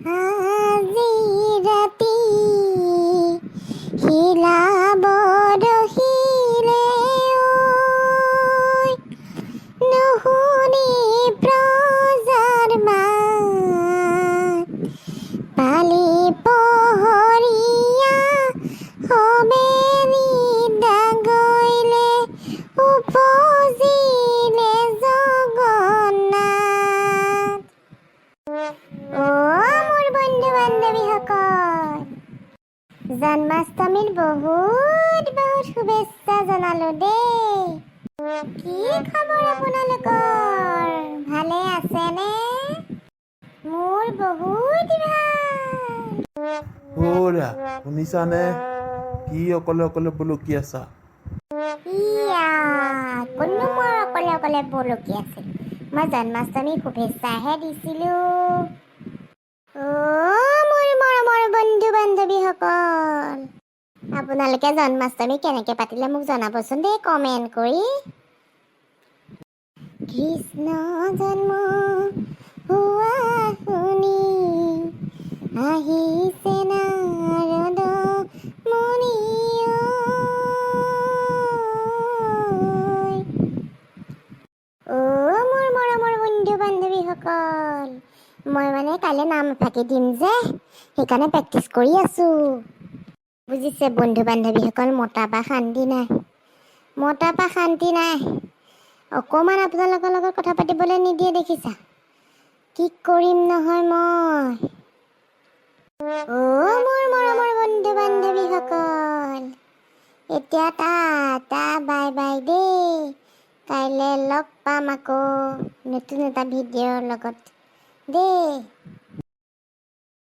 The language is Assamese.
আজি ৰাতি হিলাব ৰহিলে নুশুনি প্ৰজাৰ মাত পালি পহৰীয়া সবে নিদাগৈলে উপজিলে জগন্নাথ। মোৰ বন্ধু বান্ধৱীসকল, জন্মাষ্টমীৰ বহুত বহুত শুভেচ্ছা জনালো দেই। কি খবৰ আপোনালোকৰ? ভালে আছেনে? মোৰ বহুত ভাল। হৌৰা শুনিছানে? কি অকলে অকলে বলকি আছা? ইয়া, কোনো মই অকলে অকলে বলকি আছিল। মই জন্মাষ্টমীৰ শুভেচ্ছাহে দিছিলো। মোৰ মৰমৰ বন্ধু বান্ধৱীসকল, আপোনালোকে জন্মাষ্টমী কেনেকে পাতিলে মোক জনাবচোন দেই কমেণ্ট কৰি। কৃষ্ণ জন্ম হোৱা শুনি আহিছে নাৰদ মুনি মোৰ মৰমৰ বন্ধু বান্ধৱীসকল, মই কাইলৈ নাম এফাকি দিম যে, সেইকাৰণে প্ৰেক্টিচ কৰি আছো। বুজিছে বন্ধু বান্ধৱীসকল, মতা পা শান্তি নাই। অকণমান আপোনালোকৰ লগত কথা পাতিবলৈ নিদিয়ে দেখিছা? কি কৰিম নহয় মই। মোৰ মৰমৰ বন্ধু বান্ধৱীসকল, এতিয়া টা বাই বাই দেই। কাইলৈ লগ পাম আকৌ নতুন এটা ভিডিঅ'ৰ লগত দেই।